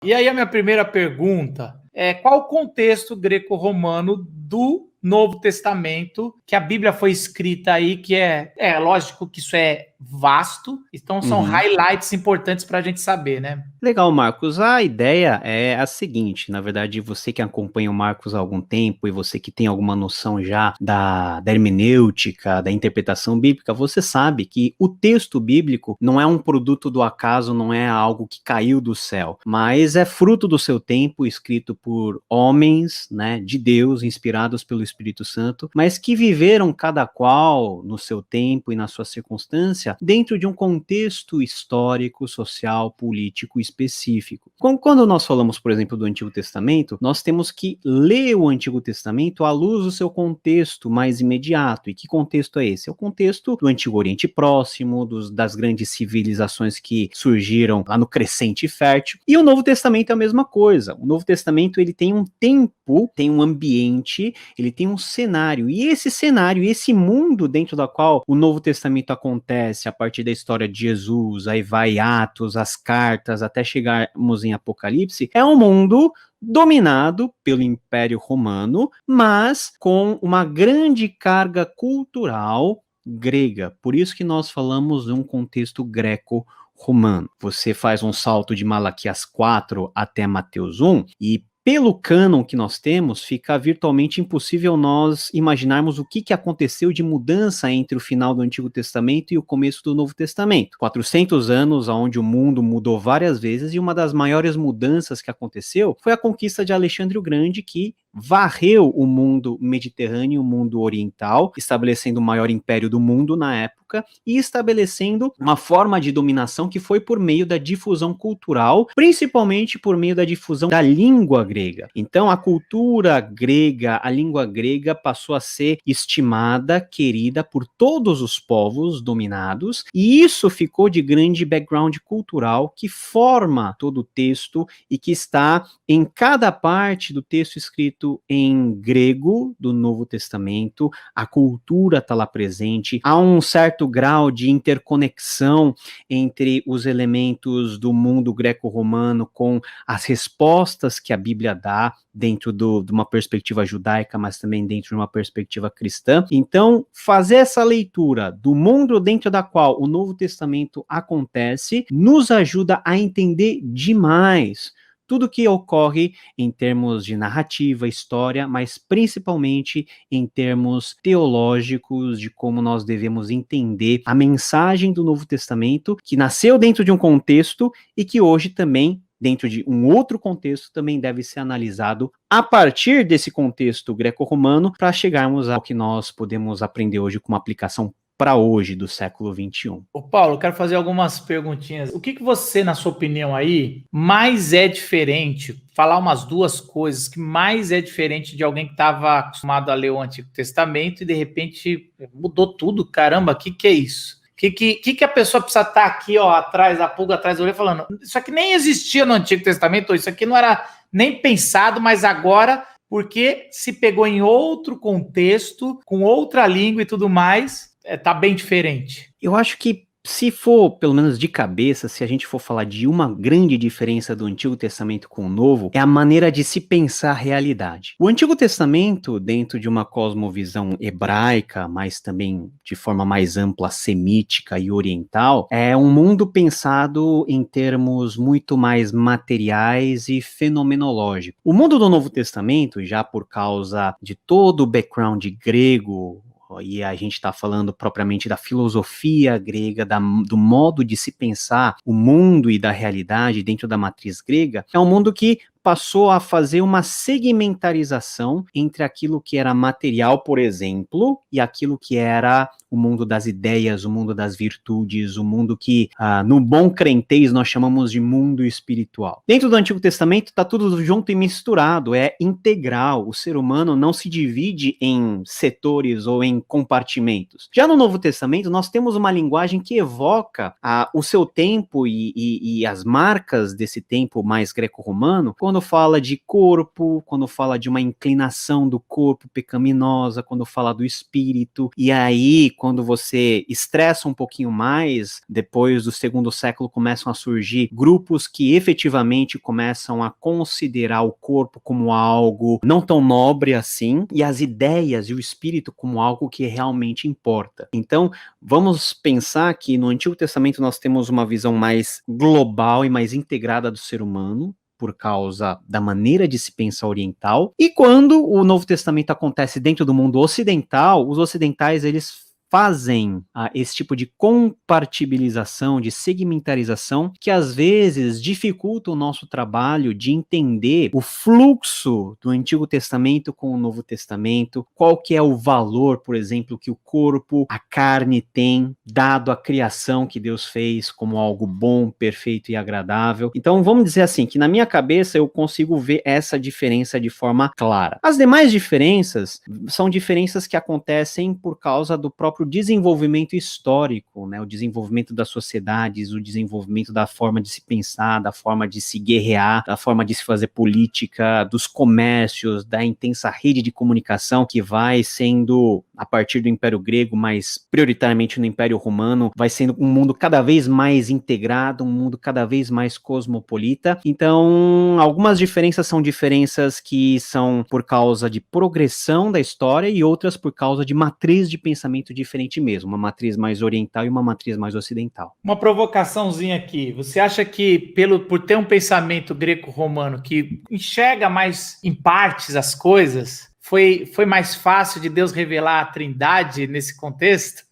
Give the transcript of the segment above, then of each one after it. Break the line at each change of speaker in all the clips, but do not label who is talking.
E aí a minha primeira pergunta é qual o contexto greco-romano do Novo Testamento, que a Bíblia foi escrita aí, que é lógico que isso é vasto, então são highlights importantes para a gente saber, né?
Legal, Marcos. A ideia é a seguinte, na verdade, você que acompanha o Marcos há algum tempo e você que tem alguma noção já da hermenêutica, da interpretação bíblica, você sabe que o texto bíblico não é um produto do acaso, não é algo que caiu do céu, mas é fruto do seu tempo, escrito por homens, né, de Deus, inspirados pelo Espírito Santo, mas que viveram cada qual no seu tempo e na sua circunstância dentro de um contexto histórico, social, político específico. Quando nós falamos, por exemplo, do Antigo Testamento, nós temos que ler o Antigo Testamento à luz do seu contexto mais imediato. E que contexto é esse? É o contexto do Antigo Oriente Próximo, das grandes civilizações que surgiram lá no Crescente Fértil. E o Novo Testamento é a mesma coisa. O Novo Testamento ele tem um tempo, tem um ambiente, ele tem um cenário. E esse cenário, esse mundo dentro da qual o Novo Testamento acontece a partir da história de Jesus, aí vai Atos, as cartas, até chegarmos em Apocalipse, é um mundo dominado pelo Império Romano, mas com uma grande carga cultural grega. Por isso que nós falamos de um contexto greco-romano. Você faz um salto de Malaquias 4 até Mateus 1 e pelo cânon que nós temos, fica virtualmente impossível nós imaginarmos o que aconteceu de mudança entre o final do Antigo Testamento e o começo do Novo Testamento. 400 anos onde o mundo mudou várias vezes e uma das maiores mudanças que aconteceu foi a conquista de Alexandre o Grande, que varreu o mundo mediterrâneo, o mundo oriental, estabelecendo o maior império do mundo na época e estabelecendo uma forma de dominação que foi por meio da difusão cultural, principalmente por meio da difusão da língua grega. Então, a cultura grega, a língua grega passou a ser estimada, querida por todos os povos dominados, e isso ficou de grande background cultural que forma todo o texto e que está em cada parte do texto escrito em grego do Novo Testamento. A cultura está lá presente, há um certo grau de interconexão entre os elementos do mundo greco-romano com as respostas que a Bíblia dá dentro de uma perspectiva judaica, mas também dentro de uma perspectiva cristã. Então, fazer essa leitura do mundo dentro da qual o Novo Testamento acontece nos ajuda a entender demais tudo que ocorre em termos de narrativa, história, mas principalmente em termos teológicos de como nós devemos entender a mensagem do Novo Testamento, que nasceu dentro de um contexto e que hoje também, dentro de um outro contexto, também deve ser analisado a partir desse contexto greco-romano para chegarmos ao que nós podemos aprender hoje com uma aplicação para hoje, do século XXI.
Ô Paulo, quero fazer algumas perguntinhas. O que você, na sua opinião aí, mais é diferente? Falar umas duas coisas que mais é diferente de alguém que estava acostumado a ler o Antigo Testamento e de repente mudou tudo. Caramba, o que é isso? O que a pessoa precisa estar aqui, ó, atrás, a pulga atrás do olho, falando, isso aqui nem existia no Antigo Testamento, isso aqui não era nem pensado, mas agora, porque se pegou em outro contexto, com outra língua e tudo mais, tá bem diferente.
Eu acho que se for, pelo menos de cabeça, se a gente for falar de uma grande diferença do Antigo Testamento com o Novo, é a maneira de se pensar a realidade. O Antigo Testamento, dentro de uma cosmovisão hebraica, mas também de forma mais ampla, semítica e oriental, é um mundo pensado em termos muito mais materiais e fenomenológicos. O mundo do Novo Testamento, já por causa de todo o background grego, e a gente está falando propriamente da filosofia grega, do modo de se pensar o mundo e da realidade dentro da matriz grega, é um mundo que passou a fazer uma segmentarização entre aquilo que era material, por exemplo, e aquilo que era o mundo das ideias, o mundo das virtudes, o mundo que, no bom crentez, nós chamamos de mundo espiritual. Dentro do Antigo Testamento está tudo junto e misturado, é integral. O ser humano não se divide em setores ou em compartimentos. Já no Novo Testamento, nós temos uma linguagem que evoca o seu tempo e as marcas desse tempo mais greco-romano, quando quando fala de corpo, quando fala de uma inclinação do corpo pecaminosa, quando fala do espírito, e aí, quando você estressa um pouquinho mais, depois do segundo século começam a surgir grupos que efetivamente começam a considerar o corpo como algo não tão nobre assim, e as ideias e o espírito como algo que realmente importa. Então, vamos pensar que no Antigo Testamento nós temos uma visão mais global e mais integrada do ser humano, por causa da maneira de se pensar oriental, e quando o Novo Testamento acontece dentro do mundo ocidental, os ocidentais, eles fazem esse tipo de compartibilização, de segmentarização, que às vezes dificulta o nosso trabalho de entender o fluxo do Antigo Testamento com o Novo Testamento, qual que é o valor, por exemplo, que o corpo, a carne tem, dado a criação que Deus fez como algo bom, perfeito e agradável. Então vamos dizer assim, que na minha cabeça eu consigo ver essa diferença de forma clara. As demais diferenças são diferenças que acontecem por causa do próprio desenvolvimento histórico, né? O desenvolvimento das sociedades, o desenvolvimento da forma de se pensar, da forma de se guerrear, da forma de se fazer política, dos comércios, da intensa rede de comunicação que vai sendo, a partir do Império Grego, mas prioritariamente no Império Romano, vai sendo um mundo cada vez mais integrado, um mundo cada vez mais cosmopolita. Então, algumas diferenças são diferenças que são por causa de progressão da história e outras por causa de matriz de pensamento diferente mesmo, uma matriz mais oriental e uma matriz mais ocidental.
Uma provocaçãozinha aqui. Você acha que por ter um pensamento greco-romano que enxerga mais em partes as coisas, foi mais fácil de Deus revelar a Trindade nesse contexto?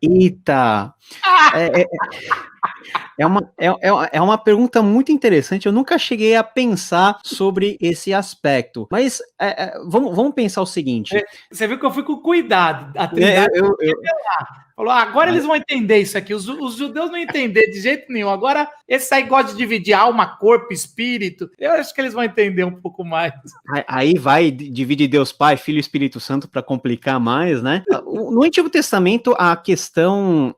Eita! É uma pergunta muito interessante, eu nunca cheguei a pensar sobre esse aspecto, mas vamos pensar o seguinte.
Você viu que eu fui com cuidado, a Trindade falou, agora eles vão entender isso aqui, os judeus não entender de jeito nenhum, agora esse aí gosta de dividir alma, corpo, espírito, eu acho que eles vão entender um pouco mais.
Aí vai dividir Deus Pai, Filho e Espírito Santo para complicar mais, né? No Antigo Testamento, a questão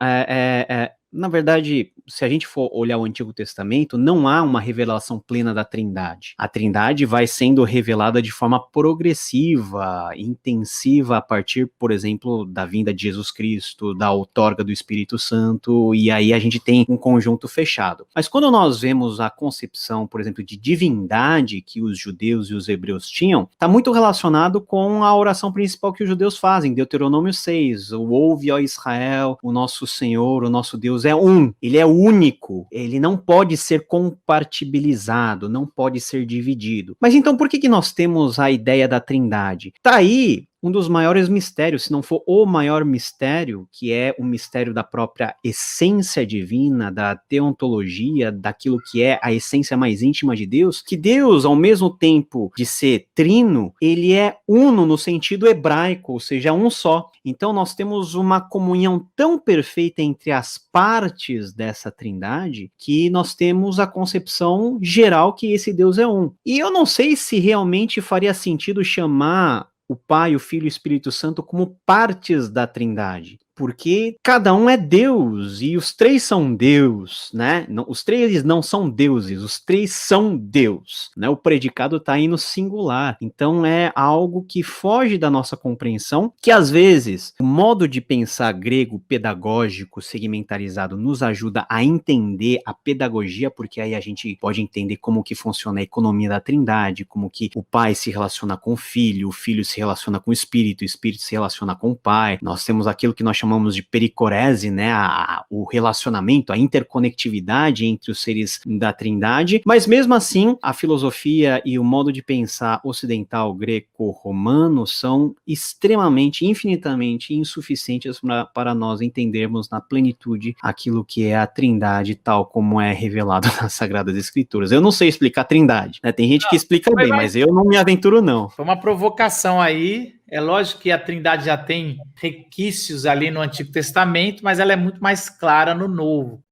na verdade, se a gente for olhar o Antigo Testamento, não há uma revelação plena da Trindade. A Trindade vai sendo revelada de forma progressiva, intensiva, a partir, por exemplo, da vinda de Jesus Cristo, da outorga do Espírito Santo, e aí a gente tem um conjunto fechado. Mas quando nós vemos a concepção, por exemplo, de divindade que os judeus e os hebreus tinham, está muito relacionado com a oração principal que os judeus fazem, Deuteronômio 6, o ouve, ó Israel, o nosso Senhor, o nosso Deus é um, ele é único, ele não pode ser compartibilizado, não pode ser dividido. Mas então por que nós temos a ideia da Trindade? Tá aí um dos maiores mistérios, se não for o maior mistério, que é o mistério da própria essência divina, da teontologia, daquilo que é a essência mais íntima de Deus, que Deus, ao mesmo tempo de ser trino, ele é uno no sentido hebraico, ou seja, um só. Então nós temos uma comunhão tão perfeita entre as partes dessa trindade, que nós temos a concepção geral que esse Deus é um. E eu não sei se realmente faria sentido chamar o Pai, o Filho e o Espírito Santo como partes da Trindade, porque cada um é Deus, e os três são Deus, né? Os três não são deuses, os três são Deus, né? O predicado está aí no singular, então é algo que foge da nossa compreensão, que às vezes o modo de pensar grego, pedagógico, segmentarizado, nos ajuda a entender a pedagogia, porque aí a gente pode entender como que funciona a economia da Trindade, como que o Pai se relaciona com o Filho se relaciona com o Espírito se relaciona com o Pai, nós temos aquilo que nós chamamos de pericorese, né, o relacionamento, a interconectividade entre os seres da Trindade, mas mesmo assim, a filosofia e o modo de pensar ocidental, greco-romano, são extremamente, infinitamente insuficientes para nós entendermos na plenitude aquilo que é a Trindade, tal como é revelado nas Sagradas Escrituras. Eu não sei explicar a Trindade, né, tem gente que explica bem, mas eu não me aventuro não.
Foi uma provocação aí. É lógico que a Trindade já tem requisitos ali no Antigo Testamento, mas ela é muito mais clara no Novo.